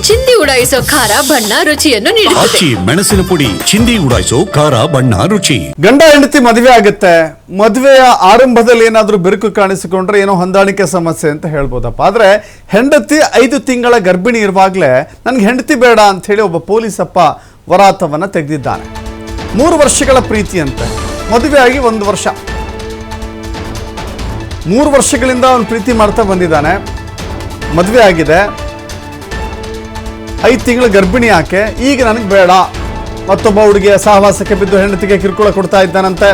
ಚಿಂದಿ ಉಡಾಯಿಸೋ ಖಾರ ಬಣ್ಣ ರುಚಿಯನ್ನು ನೀಡುತ್ತದೆ. ಮೆಣಸಿನ ಪುಡಿ ಚಿಂದಿ ಉಡಾಯಿಸೋ ಖಾರ ಬಣ್ಣ ರುಚಿ. ಗಂಡ ಹೆಂಡತಿ ಮದುವೆ ಆಗುತ್ತೆ. ಮದುವೆಯ ಆರಂಭದಲ್ಲಿ ಏನಾದ್ರೂ ಬಿರುಕು ಕಾಣಿಸಿಕೊಂಡ್ರೆ ಏನೋ ಹೊಂದಾಣಿಕೆ ಸಮಸ್ಯೆ ಅಂತ ಹೇಳ್ಬೋದಪ್ಪ. ಆದ್ರೆ ಹೆಂಡತಿ 5 ತಿಂಗಳ ಗರ್ಭಿಣಿ ಇರುವಾಗಲೇ ನನಗೆ ಹೆಂಡತಿ ಬೇಡ ಅಂತ ಹೇಳಿ ಒಬ್ಬ ಪೊಲೀಸಪ್ಪ ವರಾತವನ್ನ ತೆಗೆದಿದ್ದಾನೆ. 3 ವರ್ಷಗಳ ಪ್ರೀತಿಯಂತೆ, ಮದುವೆ ಆಗಿ 1 ವರ್ಷ. 3 ವರ್ಷಗಳಿಂದ ಅವನು ಪ್ರೀತಿ ಮಾಡ್ತಾ ಬಂದಿದ್ದಾನೆ. ಮದುವೆ ಆಗಿದೆ, 5 ತಿಂಗಳ ಗರ್ಭಿಣಿ ಆಕೆ. ಈಗ ನನಗೆ ಬೇಡ, ಮತ್ತೊಬ್ಬ ಹುಡುಗಿಯ ಸಹವಾಸಕ್ಕೆ ಬಿದ್ದು ಹೆಂಡತಿಗೆ ಕಿರುಕುಳ ಕೊಡ್ತಾ ಇದ್ದಾನಂತೆ.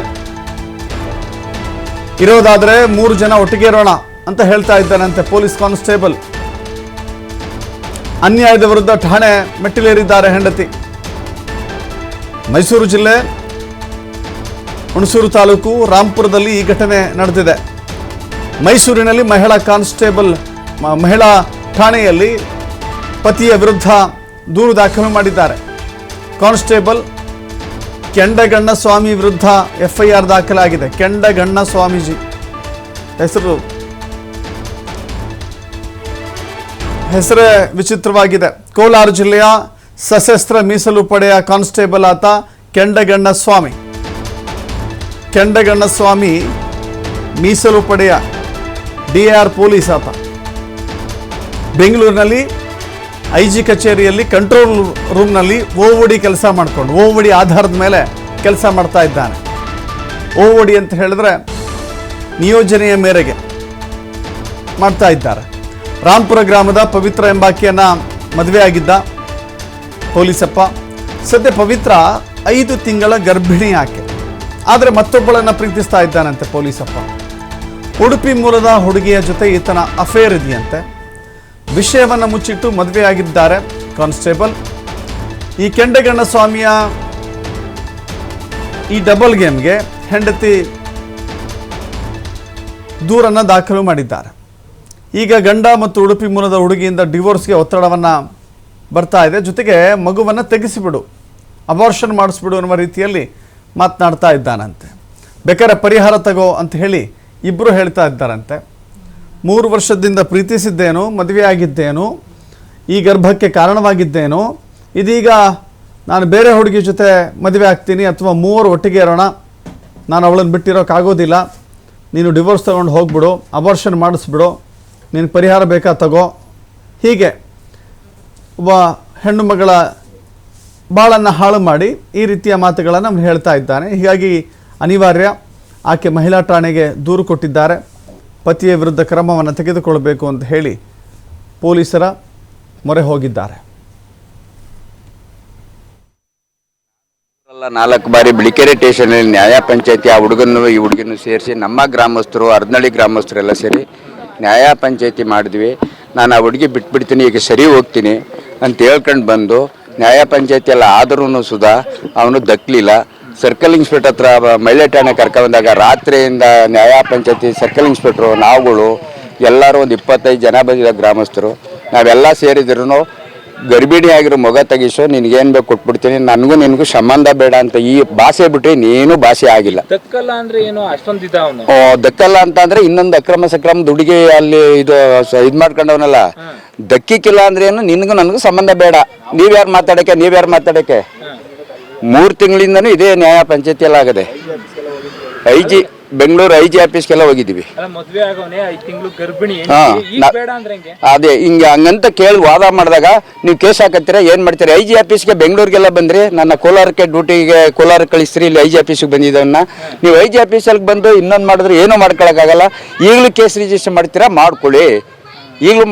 ಇರೋದಾದ್ರೆ 3 ಜನ ಒಟ್ಟಿಗೆ ಇರೋಣ ಅಂತ ಹೇಳ್ತಾ ಇದ್ದಾನಂತೆ ಪೊಲೀಸ್ ಕಾನ್ಸ್ಟೇಬಲ್. ಅನ್ಯಾಯದ ವಿರುದ್ಧ ಠಾಣೆ ಮೆಟ್ಟಿಲೇರಿದ್ದಾರೆ ಹೆಂಡತಿ. ಮೈಸೂರು ಜಿಲ್ಲೆ ಹುಣಸೂರು ತಾಲೂಕು ರಾಂಪುರದಲ್ಲಿ ಈ ಘಟನೆ ನಡೆದಿದೆ. ಮೈಸೂರಿನಲ್ಲಿ ಮಹಿಳಾ ಠಾಣೆಯಲ್ಲಿ ಪತಿಯ ವಿರುದ್ಧ ದೂರು ದಾಖಲು ಮಾಡಿದ್ದಾರೆ. ಕಾನ್ಸ್ಟೇಬಲ್ ಕೆಂಡಗಣ್ಣ ಸ್ವಾಮಿ ವಿರುದ್ಧ FIR ದಾಖಲಾಗಿದೆ. ಕೆಂಡಗಣ್ಣ ಸ್ವಾಮೀಜಿ ಹೆಸರೇ ವಿಚಿತ್ರವಾಗಿದೆ. ಕೋಲಾರ ಜಿಲ್ಲೆಯ ಸಶಸ್ತ್ರ ಮೀಸಲು ಪಡೆಯ ಕಾನ್ಸ್ಟೇಬಲ್ ಆತ ಕೆಂಡಗಣ್ಣ ಸ್ವಾಮಿ ಮೀಸಲು ಪಡೆಯ DAR ಪೊಲೀಸ್ ಆತ. ಬೆಂಗಳೂರಿನಲ್ಲಿ IG ಕಚೇರಿಯಲ್ಲಿ ಕಂಟ್ರೋಲ್ ರೂಮ್ನಲ್ಲಿ OOD ಕೆಲಸ ಮಾಡಿಕೊಂಡು OOD ಆಧಾರದ ಮೇಲೆ ಕೆಲಸ ಮಾಡ್ತಾ ಇದ್ದಾನೆ. OOD ಅಂತ ಹೇಳಿದ್ರೆ ನಿಯೋಜನೆಯ ಮೇರೆಗೆ ಮಾಡ್ತಾ ಇದ್ದಾರೆ. ರಾಂಪುರ ಗ್ರಾಮದ ಪವಿತ್ರ ಎಂಬಾಕೆಯನ್ನ ಮದುವೆ ಆಗಿದ್ದ ಪೊಲೀಸಪ್ಪ. ಸದ್ಯ ಪವಿತ್ರ 5 ತಿಂಗಳ ಗರ್ಭಿಣಿ ಆಕೆ. ಆದರೆ ಮತ್ತೊಬ್ಬಳನ್ನು ಪ್ರೀತಿಸ್ತಾ ಇದ್ದಾನಂತೆ ಪೊಲೀಸಪ್ಪ. ಉಡುಪಿ ಮೂಲದ ಹುಡುಗಿಯ ಜೊತೆ ಈತನ ಅಫೇರ್ ಇದೆಯಂತೆ. ವಿಷಯವನ್ನು ಮುಚ್ಚಿಟ್ಟು ಮದುವೆಯಾಗಿದ್ದಾರೆ ಕಾನ್ಸ್ಟೇಬಲ್. ಈ ಕೆಂಡಗಣ್ಣ ಸ್ವಾಮಿಯ ಈ ಡಬಲ್ ಗೇಮ್ಗೆ ಹೆಂಡತಿ ದೂರನ್ನು ದಾಖಲು ಮಾಡಿದ್ದಾರೆ. ಈಗ ಗಂಡ ಮತ್ತು ಉಡುಪಿ ಮೂಲದ ಹುಡುಗಿಯಿಂದ ಡಿವೋರ್ಸ್ಗೆ ಒತ್ತಡವನ್ನು ಬರ್ತಾ ಇದೆ. ಜೊತೆಗೆ ಮಗುವನ್ನು ತೆಗೆಸಿಬಿಡು, ಅಬಾರ್ಷನ್ ಮಾಡಿಸ್ಬಿಡು ಅನ್ನುವ ರೀತಿಯಲ್ಲಿ ಮಾತನಾಡ್ತಾ ಇದ್ದಾನಂತೆ. ಬೇಕಾದ್ರೆ ಪರಿಹಾರ ತಗೋ ಅಂತ ಹೇಳಿ ಇಬ್ಬರು ಹೇಳ್ತಾ ಇದ್ದಾರಂತೆ. 3 ವರ್ಷದಿಂದ ಪ್ರೀತಿಸಿದ್ದೇನು, ಮದುವೆ ಆಗಿದ್ದೇನು, ಈ ಗರ್ಭಕ್ಕೆ ಕಾರಣವಾಗಿದ್ದೇನು, ಇದೀಗ ನಾನು ಬೇರೆ ಹುಡುಗಿ ಜೊತೆ ಮದುವೆ ಆಗ್ತೀನಿ ಅಥವಾ 3 ಒಟ್ಟಿಗೆ ಇರೋಣ, ನಾನು ಅವಳನ್ನು ಬಿಟ್ಟಿರೋಕ್ಕಾಗೋದಿಲ್ಲ, ನೀನು ಡಿವೋರ್ಸ್ ತಗೊಂಡು ಹೋಗ್ಬಿಡು, ಅಬಾರ್ಷನ್ ಮಾಡಿಸ್ಬಿಡು, ನೀನು ಪರಿಹಾರ ಬೇಕಾ ತಗೋ, ಹೀಗೆ ಒಬ್ಬ ಹೆಣ್ಣು ಮಗಳ ಬಾಳನ್ನು ಹಾಳು ಮಾಡಿ ಈ ರೀತಿಯ ಮಾತುಗಳನ್ನು ಅವನು ಹೇಳ್ತಾ ಇದ್ದಾನೆ. ಹೀಗಾಗಿ ಅನಿವಾರ್ಯ ಆಕೆ ಮಹಿಳಾ ಠಾಣೆಗೆ ದೂರು ಕೊಟ್ಟಿದ್ದಾರೆ. ಪತಿಯ ವಿರುದ್ಧ ಕ್ರಮವನ್ನು ತೆಗೆದುಕೊಳ್ಳಬೇಕು ಅಂತ ಹೇಳಿ ಪೊಲೀಸರ ಮೊರೆ ಹೋಗಿದ್ದಾರೆ. 4 ಬಾರಿ ಬಿಳಿಕೆರೆ ಸ್ಟೇಷನಲ್ಲಿ ನ್ಯಾಯ ಪಂಚಾಯತಿ ಆ ಹುಡುಗನ್ನು ಈ ಹುಡುಗನ್ನು ಸೇರಿಸಿ ನಮ್ಮ ಗ್ರಾಮಸ್ಥರು ಅರ್ನಳ್ಳಿ ಗ್ರಾಮಸ್ಥರೆಲ್ಲ ಸೇರಿ ನ್ಯಾಯ ಪಂಚಾಯತಿ ಮಾಡಿದ್ವಿ. ನಾನು ಆ ಹುಡುಗಿ ಬಿಟ್ಬಿಡ್ತೀನಿ, ಈಗ ಸರಿ ಹೋಗ್ತೀನಿ ಅಂತ ಹೇಳ್ಕೊಂಡು ಬಂದು ನ್ಯಾಯ ಪಂಚಾಯತಿ ಎಲ್ಲ ಆದ್ರೂ ಸುಧಾ ಅವನು ದಕ್ಕಲಿಲ್ಲ. ಸರ್ಕಲ್ ಇನ್ಸ್ಪೆಕ್ಟರ್ ಹತ್ರ ಮಹಿಳೆ ಠಾಣೆ ಕರ್ಕೊಂಡಾಗ ರಾತ್ರಿಯಿಂದ ನ್ಯಾಯ ಪಂಚಾಯತಿ ಸರ್ಕಲ್ ಇನ್ಸ್ಪೆಕ್ಟ್ರು ನಾವುಗಳು ಎಲ್ಲರೂ ಒಂದು 25 ಜನ ಬಂದಿದ್ದ ಗ್ರಾಮಸ್ಥರು ನಾವೆಲ್ಲ ಸೇರಿದ್ರು ಗರ್ಭಿಣಿ ಆಗಿರೋ ಮಗ ತೆಗಿಸೋ, ನಿನಗೇನು ಬೇಕು ಕೊಟ್ಬಿಡ್ತೀನಿ, ನನಗೂ ನಿನಗೂ ಸಂಬಂಧ ಬೇಡ ಅಂತ ಈ ಭಾಷೆ ಬಿಟ್ಟರೆ ಇನ್ನೇನು ಭಾಷೆ ಆಗಿಲ್ಲ. ದಕ್ಕಲ್ಲ ಅಂದ್ರೆ ಏನು ಅಷ್ಟೊಂದು ದಕ್ಕಲ್ಲ ಅಂತ ಅಂದ್ರೆ ಇನ್ನೊಂದು ಅಕ್ರಮ ಸಕ್ರಮ ದುಡಿಗೆ ಅಲ್ಲಿ ಇದು ಮಾಡ್ಕೊಂಡವನಲ್ಲ. ದಕ್ಕಿಕ್ಕಿಲ್ಲ ಅಂದ್ರೆ ಏನು, ನಿನಗೂ ನನಗೂ ಸಂಬಂಧ ಬೇಡ, ನೀವ್ಯಾರು ಮಾತಾಡಕ್ಕೆ 3 ತಿಂಗಳಿಂದನೂ ಇದೇ ನ್ಯಾಯ ಪಂಚಾಯತಿಯಲ್ಲಿ ಆಗದೆ. ಬೆಂಗಳೂರು IG ಆಫೀಸ್ಗೆಲ್ಲ ಹೋಗಿದ್ದೀವಿ. ಅದೇ ಹಿಂಗೆ ಹಂಗಂತ ಕೇಳಿ ವಾದ ಮಾಡಿದಾಗ ನೀವು ಕೇಸ್ ಹಾಕತ್ತೀರಾ, ಏನು ಮಾಡ್ತೀರಾ? IG ಆಫೀಸ್ಗೆ ಬೆಂಗಳೂರಿಗೆಲ್ಲ ಬಂದ್ರಿ, ನನ್ನ ಕೋಲಾರಕ್ಕೆ ಡ್ಯೂಟಿಗೆ ಕೋಲಾರ ಕಳಿಸ್ತೀರಿ, ಇಲ್ಲಿ IG ಆಫೀಸ್ಗೆ ಬಂದಿದ್ದವನ್ನ ನೀವು IG ಆಫೀಸಲ್ಲಿ ಬಂದು ಇನ್ನೊಂದು ಮಾಡಿದ್ರೆ ಏನೂ ಮಾಡ್ಕೊಳಕ್ಕಾಗಲ್ಲ. ಈಗಲೂ ಕೇಸ್ ರಿಜಿಸ್ಟರ್ ಮಾಡ್ತೀರಾ ಮಾಡ್ಕೊಳ್ಳಿ, ಏನು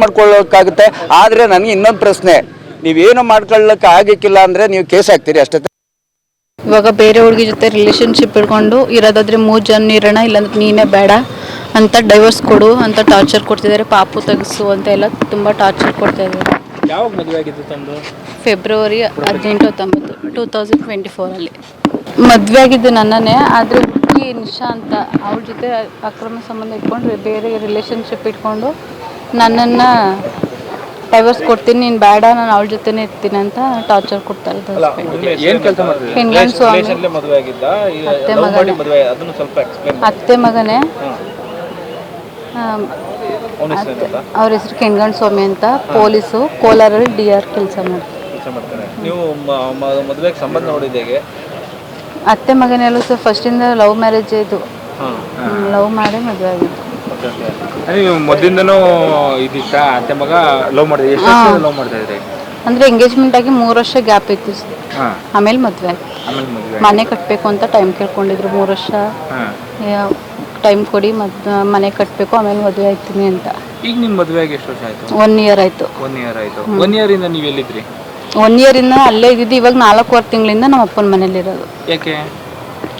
ಮಾಡ್ಕೊಳ್ಳೋಕ್ಕಾಗುತ್ತೆ. ಆದರೆ ನನಗೆ ಇನ್ನೊಂದು ಪ್ರಶ್ನೆ, ನೀವೇನು ಮಾಡ್ಕೊಳ್ಳಕ್ಕೆ ಆಗಕ್ಕಿಲ್ಲ ಅಂದರೆ ನೀವು ಕೇಸ್ ಹಾಕ್ತೀರಿ ಅಷ್ಟೇ. ಇವಾಗ ಬೇರೆ ಹುಡುಗಿ ಜೊತೆ ರಿಲೇಷನ್ಶಿಪ್ ಇಟ್ಕೊಂಡು ಇರೋದಾದ್ರೆ 3 ಜನ ಇರೋಣ, ಇಲ್ಲಾಂದ್ರೆ ನೀನೇ ಬೇಡ ಅಂತ ಡೈವರ್ಸ್ ಕೊಡು ಅಂತ ಟಾರ್ಚರ್ ಕೊಡ್ತಿದ್ದಾರೆ. ಪಾಪು ತೆಗಿಸು ಅಂತ ಎಲ್ಲ ತುಂಬ ಟಾರ್ಚರ್ ಕೊಡ್ತಾ ಇದ್ದಾರೆ. ಯಾವಾಗ ಮದುವೆ ಆಗಿದ್ದು ತಮ್ಮದು? ಫೆಬ್ರವರಿ 18 2024 ಮದುವೆ ಆಗಿದ್ದು ನನ್ನನ್ನೇ. ಆದರೆ ಹುಡುಗಿ ನಿಶಾ ಅಂತ ಅವಳ ಜೊತೆ ಅಕ್ರಮ ಸಂಬಂಧ ಇಟ್ಕೊಂಡು ಬೇರೆ ರಿಲೇಷನ್ಶಿಪ್ ಇಟ್ಕೊಂಡು ನನ್ನನ್ನು ಡೈವರ್ಸ್ ಕೊಡ್ತೀನಿ, ನೀನು ಬೇಡ, ನಾನು ಅವಳ ಜೊತೆನೇ ಇರ್ತೀನಿ ಅಂತ ಟಾರ್ಚರ್ ಕೊಡ್ತಾ ಇದ್ದಾರೆ. ಅತ್ತೆ ಮಗನೇ. ಅವನ ಹೆಸರು ಅಂತ ಅವ್ರ ಹೆಸರು ಕೆಂಗಣ್ಣ ಸ್ವಾಮಿ ಅಂತ, ಪೊಲೀಸು, ಕೋಲಾರಲ್ಲಿ DR ಕೆಲಸ ಮಾಡ್ತಾರೆ. ಕೆಲಸ ಮಾಡ್ತಾರೆ. ನೀವು ಮದುವೆಗೆ ಸಂಬಂಧ ನೋಡಿದ್ದು ಹೇಗೆ? ಅತ್ತೆ ಮಗನೆಲ್ಲೂ ಸರ್ ಫಸ್ಟಿಂದ ಲವ್ ಮ್ಯಾರೇಜ್ ಇದು, ಲವ್ ಮಾಡಿ ಮದುವೆ ಆಗಿದ್ದು. ನೀವು ಮೊದಲಿಂದನೂ ಇದಿಷ್ಟ ಅತ್ತೆ ಮಗ ಲವ್ ಮಾಡಿದೆ? ಎಷ್ಟು ವರ್ಷ ಲವ್ ಮಾಡ್ತಾ ಇದ್ರಿ? ಅಂದರೆ ಎಂಗೇಜ್ಮೆಂಟ್ ಆಗಿ 3 ವರ್ಷ ಗ್ಯಾಪ್ ಇತ್ತು ಸರ್. ಆಮೇಲೆ ಮದುವೆ ಆಗಿ ಮನೆ ಕಟ್ಟಬೇಕು ಅಂತ ಟೈಮ್ ಕೇಳ್ಕೊಂಡಿದ್ರು. 3 ವರ್ಷ ಟೈಮ್ ಕೊಡಿ, ಮನೆ ಕಟ್ಟಬೇಕು, ಆಮೇಲೆ ಮದುವೆ ಆಯ್ತೀನಿ ಅಂತ. ಈಗ ನಿಮ್ಮ ಮದುವೆ ಆಗಿ ಎಷ್ಟು ವರ್ಷ ಆಯಿತು? 1 ಇಯರ್ ಆಯಿತು. 1 ಇಯರ್ ಆಯಿತು. 1 ಇಯರಿಂದ ನೀವು ಎಲ್ಲಿದ್ರಿ? 1 ಇಯರಿಂದ ಅಲ್ಲೇ ಇದ್ದಿದ್ದು. ಇವಾಗ 4 ತಿಂಗಳಿಂದ ನಮ್ಮ ಅಪ್ಪನ ಮನೇಲಿರೋದು. ಯಾಕೆ?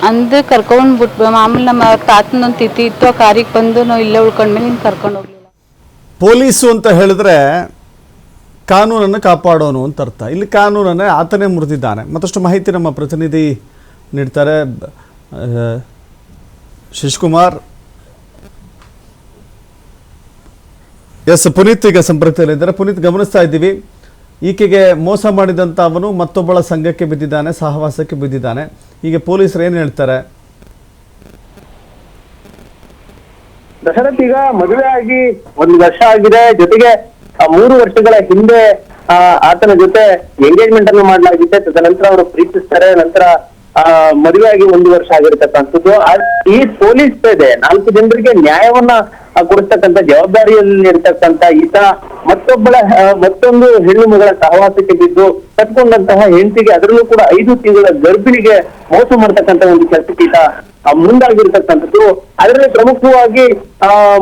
ಅಂದರೆ ಕರ್ಕೊಂಡ್ಬಿಟ್ಟು ಮಾಮೂಲಿ ನಮ್ಮ ತಾತನೊಂದು ತಿಥಿ ಇತ್ತು, ಆ ಕಾರಿಗೆ ಬಂದು ನಾವು ಇಲ್ಲೇ ಉಳ್ಕೊಂಡ್ಮೇಲೆ ಹಿಂಗೆ ಕರ್ಕೊಂಡು ಹೋಗ್ಲಿಲ್ಲ. ಪೊಲೀಸು ಅಂತ ಹೇಳಿದ್ರೆ ಕಾನೂನನ್ನು ಕಾಪಾಡೋನು ಅಂತ ಅರ್ಥ. ಇಲ್ಲಿ ಕಾನೂನನ್ನೇ ಆತನೇ ಮುರಿದಿದ್ದಾನೆ. ಮತ್ತಷ್ಟು ಮಾಹಿತಿ ನಮ್ಮ ಪ್ರತಿನಿಧಿ ನೀಡ್ತಾರೆ. ಶಿಶುಕುಮಾರ್. ಪುನೀತ್ ಈಗ ಸಂಪರ್ಕದಲ್ಲಿದ್ದಾರೆ. ಪುನೀತ್, ಗಮನಿಸ್ತಾ ಇದ್ದೀವಿ, ಈಕೆಗೆ ಮೋಸ ಮಾಡಿದಂಥ ಅವನು ಮತ್ತೊಬ್ಬಳ ಸಂಘಕ್ಕೆ ಬಿದ್ದಿದ್ದಾನೆ, ಸಹವಾಸಕ್ಕೆ ಬಿದ್ದಿದ್ದಾನೆ. ಈಗ ಪೊಲೀಸರು ಏನು ಹೇಳ್ತಾರೆ? ದಶರಥ್, ಈಗ ಮದುವೆ ಆಗಿ 1 ವರ್ಷ ಆಗಿದೆ. ಜೊತೆಗೆ 3 ವರ್ಷಗಳ ಹಿಂದೆ ಆತನ ಜೊತೆ ಎಂಗೇಜ್ಮೆಂಟ್ ಅನ್ನು ಮಾಡಲಾಗಿದೆ. ತದನಂತರ ಅವರು ಪ್ರೀತಿಸ್ತಾರೆ. ನಂತರ ಮದುವೆ ಆಗಿ 1 ವರ್ಷ ಆಗಿರ್ತಕ್ಕಂಥದ್ದು. ಈ ಪೊಲೀಸ್ ಪೇದೆ 4 ಜನರಿಗೆ ನ್ಯಾಯವನ್ನ ಕೊಡಿಸ್ತಕ್ಕಂಥ ಜವಾಬ್ದಾರಿಯಲ್ಲಿ ಇರ್ತಕ್ಕಂಥ ಈತ ಮತ್ತೊಂದು ಹೆಣ್ಣು ಮಗಳ ಸಹವಾಸಕ್ಕೆ ಬಿದ್ದು ಕಟ್ಕೊಂಡಂತಹ ಹೆಂಡತಿಗೆ, ಅದರಲ್ಲೂ ಕೂಡ 5 ತಿಂಗಳ ಗರ್ಭಿಣಿಗೆ ಮೋಸ ಮಾಡ್ತಕ್ಕಂಥ ಒಂದು ಕೆಲಸಕ್ಕೆ ಈತ ಮುಂದಾಗಿರ್ತಕ್ಕಂಥದ್ದು. ಅದರಲ್ಲಿ ಪ್ರಮುಖವಾಗಿ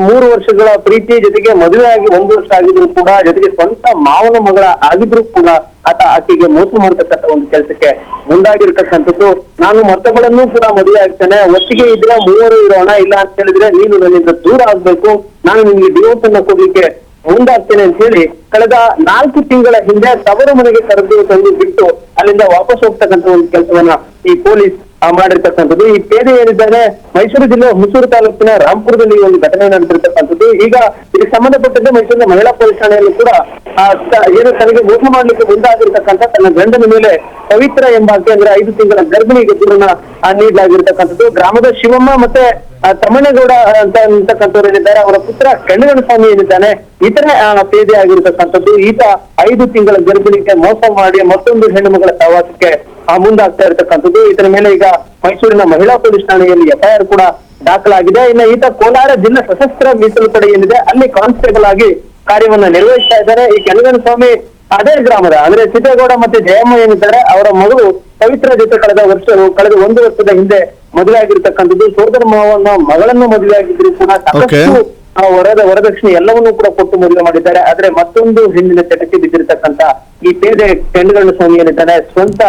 3 ವರ್ಷಗಳ ಪ್ರೀತಿ, ಜೊತೆಗೆ ಮದುವೆ ಆಗಿ 1 ವರ್ಷ ಆಗಿದ್ರು ಕೂಡ, ಜೊತೆಗೆ ಸ್ವಂತ ಮಾವನ ಮಗಳ ಆಗಿದ್ರು ಕೂಡ ಆತ ಆಕೆಗೆ ಮೋಸ ಮಾಡತಕ್ಕಂಥ ಒಂದು ಕೆಲಸಕ್ಕೆ ಮುಂದಾಗಿರ್ತಕ್ಕಂಥದ್ದು. ನಾನು ಮತ್ತೊಬ್ಬಳನ್ನೂ ಕೂಡ ಮದುವೆ ಆಗ್ತೇನೆ, ಒಟ್ಟಿಗೆ ಇದ್ರೆ 3 ಇರೋಣ, ಇಲ್ಲ ಅಂತ ಹೇಳಿದ್ರೆ ನೀನು ನನ್ನಿಂದ ದೂರ ಆಗ್ಬೇಕು, ನಾನು ನಿಮ್ಗೆ ಡಿವೋರ್ಸ್ ಅನ್ನ ಕೊಡ್ಲಿಕ್ಕೆ ಮುಂದಾಗ್ತೇನೆ ಅಂತ ಹೇಳಿ ಕಳೆದ 4 ತಿಂಗಳ ಹಿಂದೆ ತವರು ಮನೆಗೆ ಕರೆದು ತಂದು ಬಿಟ್ಟು ಅಲ್ಲಿಂದ ವಾಪಸ್ ಹೋಗ್ತಕ್ಕಂಥ ಒಂದು ಕೆಲಸವನ್ನ ಈ ಪೊಲೀಸ್ ಮಾಡಿರ್ತಕ್ಕಂಥದ್ದು. ಈ ಪೇದೆ ಏನಿದ್ದಾನೆ ಮೈಸೂರು ಜಿಲ್ಲೆ ಹುಣಸೂರು ತಾಲೂಕಿನ ರಾಂಪುರದಲ್ಲಿ ಒಂದು ಘಟನೆ ನಡೆದಿರ್ತಕ್ಕಂಥದ್ದು. ಈಗ ಇದಕ್ಕೆ ಸಂಬಂಧಪಟ್ಟಂತೆ ಮೈಸೂರಿನ ಮಹಿಳಾ ಪೊಲೀಸ್ ಠಾಣೆಯಲ್ಲೂ ಕೂಡ ಏನು ತನಗೆ ಮೋಸ ಮಾಡ್ಲಿಕ್ಕೆ ಮುಂದಾಗಿರ್ತಕ್ಕಂಥ ತನ್ನ ಗಂಡನ ಮೇಲೆ ಪವಿತ್ರ ಎಂಬಾಕೆ, ಅಂದ್ರೆ 5 ತಿಂಗಳ ಗರ್ಭಿಣಿಗೆ ದೂರನ್ನ ನೀಡಲಾಗಿರ್ತಕ್ಕಂಥದ್ದು. ಗ್ರಾಮದ ಶಿವಮ್ಮ ಮತ್ತೆ ತಮ್ಮಣ್ಣಗೌಡ ಅಂತಕ್ಕಂಥವ್ರು ಏನಿದ್ದಾರೆ, ಅವರ ಪುತ್ರ ಕೆಂಗಣ್ಣ ಸ್ವಾಮಿ ಏನಿದ್ದಾನೆ, ಈತನೇ ಪೇದೆ ಆಗಿರ್ತಕ್ಕಂಥದ್ದು. ಈತ 5 ತಿಂಗಳ ಗರ್ಭಿಣಿಗೆ ಮೋಸ ಮಾಡಿ ಮತ್ತೊಂದು ಹೆಣ್ಣು ಮಗಳ ಸಹವಾಸಕ್ಕೆ ಮುಂದಾಗ್ತಾ ಇರತಕ್ಕಂಥದ್ದು. ಇದರ ಮೇಲೆ ಈಗ ಮೈಸೂರಿನ ಮಹಿಳಾ ಪೊಲೀಸ್ ಠಾಣೆಯಲ್ಲಿ FIR ಕೂಡ ದಾಖಲಾಗಿದೆ. ಇನ್ನು ಈತ ಕೋಲಾರ ಜಿಲ್ಲಾ ಸಶಸ್ತ್ರ ಮೀಸಲು ಪಡೆ ಏನಿದೆ ಅಲ್ಲಿ ಕಾನ್ಸ್ಟೇಬಲ್ ಆಗಿ ಕಾರ್ಯವನ್ನ ನಿರ್ವಹಿಸ್ತಾ ಇದ್ದಾರೆ. ಈ ಕೆಂಗಣ್ಣ ಸ್ವಾಮಿ ಅದೇ ಗ್ರಾಮದ, ಅಂದ್ರೆ ಸಿದ್ದೇಗೌಡ ಮತ್ತೆ ಜಯಮ್ಮ ಏನಿದ್ದಾರೆ, ಅವರ ಮಗಳು ಪವಿತ್ರ ಜೊತೆ ಕಳೆದ 1 ವರ್ಷದ ಹಿಂದೆ ಮದುವೆ ಆಗಿರ್ತಕ್ಕಂಥದ್ದು. ಸೋದರ ಮಾವನ ಮಗಳನ್ನು ಮದುವೆ ಆಗಿದ್ರು ಕೂಡ ಸಾಕಷ್ಟು ವರದಕ್ಷಿಣೆ ಎಲ್ಲವನ್ನೂ ಕೂಡ ಕೊಟ್ಟು ಮದುವೆ ಮಾಡಿದ್ದಾರೆ. ಆದ್ರೆ ಮತ್ತೊಂದು ಹೆಣ್ಣಿನ ಚಟಕ್ಕೆ ಬಿದ್ದಿರತಕ್ಕಂತ ಈ ಪೇದೆ ಕೆಂಗಣ್ಣ ಸ್ವಾಮಿ ಏನಿದ್ದಾನೆ, ಸ್ವಂತ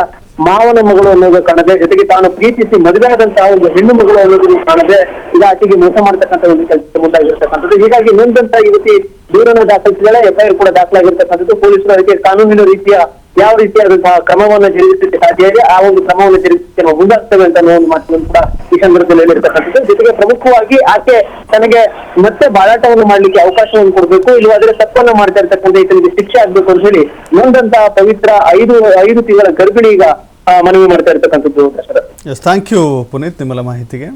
ಮಾವನ ಮಗಳು ಅನ್ನೋದು ಕಾಣದೆ, ಜೊತೆಗೆ ತಾನು ಪ್ರೀತಿಸಿ ಮದುವೆ ಆದಂತಹ ಒಂದು ಹೆಣ್ಣು ಮಗಳು ಅನ್ನೋದು ಕಾಣದೆ ಈಗ ಆಕೆಗೆ ಮೋಸ ಮಾಡತಕ್ಕಂಥ ಒಂದು ಕೆಲಸಕ್ಕೆ ಮುಂದಾಗಿರ್ತಕ್ಕಂಥದ್ದು. ಹೀಗಾಗಿ ನೊಂದಂತ ಯುವತಿ ದೂರನ್ನು ದಾಖಲಿಸಿದರೆ FIR ಕೂಡ ದಾಖಲಾಗಿರ್ತಕ್ಕಂಥದ್ದು. ಪೊಲೀಸರು ಅದಕ್ಕೆ ಕಾನೂನಿನ ರೀತಿಯ ಯಾವ ರೀತಿಯಾದಂತಹ ಕ್ರಮವನ್ನು ಜರುಗಿಸಲಿಕ್ಕೆ ಸಾಧ್ಯ ಇದೆ, ಆ ಒಂದು ಕ್ರಮವನ್ನು ಜರುಗಿಸಲಿಕ್ಕೆ ನಾವು ಮುಂದಾಗ್ತೇವೆ ಅಂತ ಒಂದು ಮಾತನ್ನು ಕೂಡ ಈ ಸಂದರ್ಭದಲ್ಲಿ ಹೇಳಿರ್ತಕ್ಕಂಥದ್ದು. ಜೊತೆಗೆ ಪ್ರಮುಖವಾಗಿ ಆಕೆ ತನಗೆ ಮತ್ತೆ ಬಾಳಾಟವನ್ನು ಮಾಡ್ಲಿಕ್ಕೆ ಅವಕಾಶವನ್ನು ಕೊಡಬೇಕು, ಇಲ್ಲವಾದ್ರೆ ತಪ್ಪನ್ನ ಮಾಡ್ತಾ ಇರ್ತಕ್ಕಂಥ ಈತನಿಗೆ ಶಿಕ್ಷೆ ಆಗ್ಬೇಕು ಅಂತ ಹೇಳಿ ನೊಂದಂತಹ ಪವಿತ್ರ 5 ತಿಂಗಳ ಗರ್ಭಿಣಿ ಈಗ ಮನವಿ ಮಾಡ್ತಾ ಇರ್ತಕ್ಕಂಥದ್ದು. ಥ್ಯಾಂಕ್ ಯು ಪುನೀತ್, ನಿಮ್ಮಲ್ಲ ಮಾಹಿತಿಗೆ.